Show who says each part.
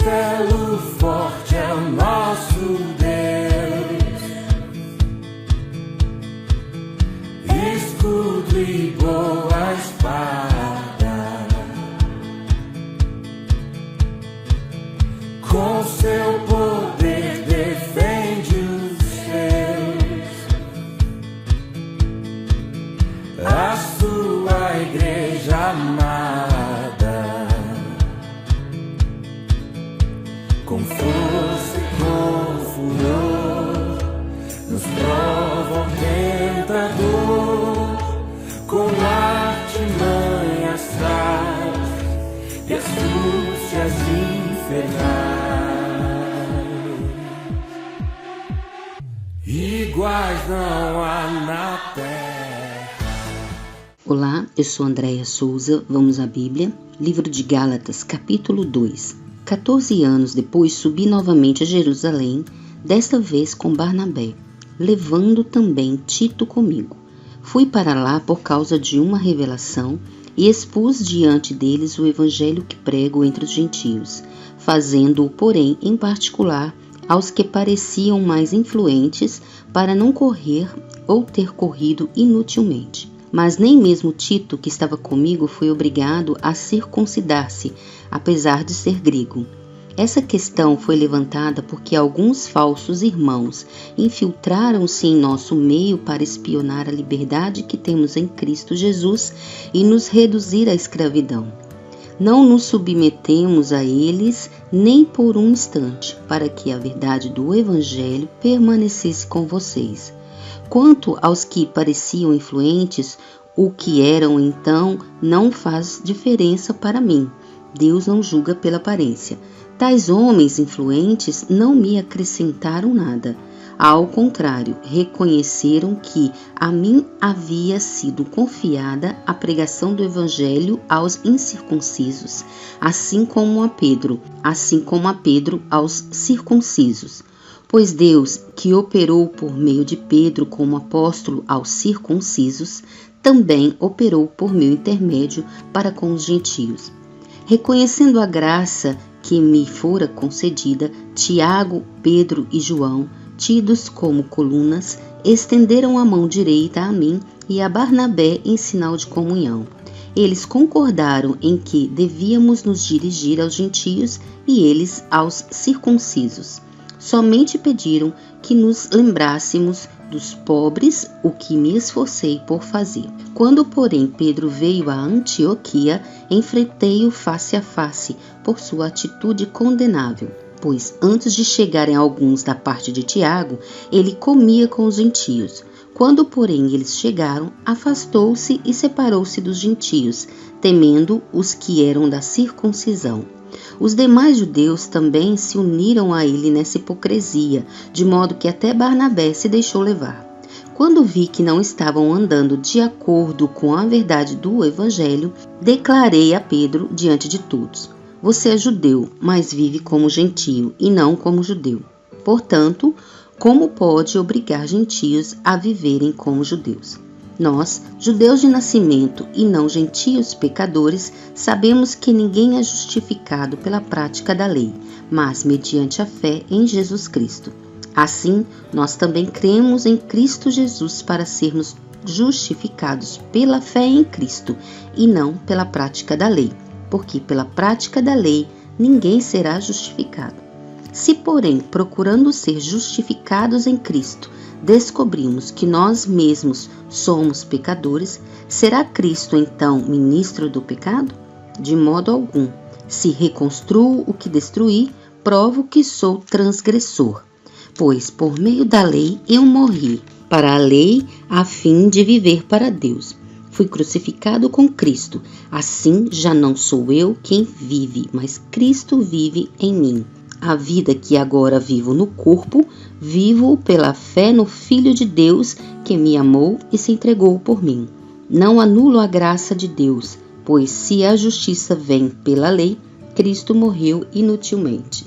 Speaker 1: castelo forte é o nosso Deus, escudo e boa espada, com seu poder defende os seus, a sua igreja amada, com força e com furor, nos prova o tentador, com artimanhas traz e astúcias infernais, iguais não há na terra.
Speaker 2: Olá, eu sou Andréia Souza, vamos à Bíblia, livro de Gálatas, capítulo 2. 14 anos depois subi novamente a Jerusalém, desta vez com Barnabé, levando também Tito comigo. Fui para lá por causa de uma revelação e expus diante deles o evangelho que prego entre os gentios, fazendo-o, porém, em particular, aos que pareciam mais influentes, para não correr ou ter corrido inutilmente. Mas nem mesmo Tito, que estava comigo, foi obrigado a circuncidar-se, apesar de ser grego. Essa questão foi levantada porque alguns falsos irmãos infiltraram-se em nosso meio para espionar a liberdade que temos em Cristo Jesus e nos reduzir à escravidão. Não nos submetemos a eles nem por um instante, para que a verdade do Evangelho permanecesse com vocês. Quanto aos que pareciam influentes, o que eram então não faz diferença para mim. Deus não julga pela aparência. Tais homens influentes não me acrescentaram nada. Ao contrário, reconheceram que a mim havia sido confiada a pregação do Evangelho aos incircuncisos, assim como a Pedro aos circuncisos. Pois Deus, que operou por meio de Pedro como apóstolo aos circuncisos, também operou por meu intermédio para com os gentios. Reconhecendo a graça que me fora concedida, Tiago, Pedro e João, tidos como colunas, estenderam a mão direita a mim e a Barnabé em sinal de comunhão. Eles concordaram em que devíamos nos dirigir aos gentios e eles aos circuncisos. Somente pediram que nos lembrássemos dos pobres, o que me esforcei por fazer. Quando, porém, Pedro veio a Antioquia, enfrentei-o face a face por sua atitude condenável, pois antes de chegarem alguns da parte de Tiago, ele comia com os gentios. Quando, porém, eles chegaram, afastou-se e separou-se dos gentios, temendo os que eram da circuncisão. Os demais judeus também se uniram a ele nessa hipocrisia, de modo que até Barnabé se deixou levar. Quando vi que não estavam andando de acordo com a verdade do Evangelho, declarei a Pedro diante de todos: você é judeu, mas vive como gentio e não como judeu. Portanto, como pode obrigar gentios a viverem como judeus? Nós, judeus de nascimento e não gentios pecadores, sabemos que ninguém é justificado pela prática da lei, mas mediante a fé em Jesus Cristo. Assim, nós também cremos em Cristo Jesus para sermos justificados pela fé em Cristo e não pela prática da lei, porque pela prática da lei ninguém será justificado. Se, porém, procurando ser justificados em Cristo, descobrimos que nós mesmos somos pecadores, será Cristo então ministro do pecado? De modo algum. Se reconstruo o que destruí, provo que sou transgressor. Pois por meio da lei eu morri para a lei, a fim de viver para Deus. Fui crucificado com Cristo. Assim já não sou eu quem vive, mas Cristo vive em mim. A vida que agora vivo no corpo, vivo pela fé no Filho de Deus que me amou e se entregou por mim. Não anulo a graça de Deus, pois se a justiça vem pela lei, Cristo morreu inutilmente.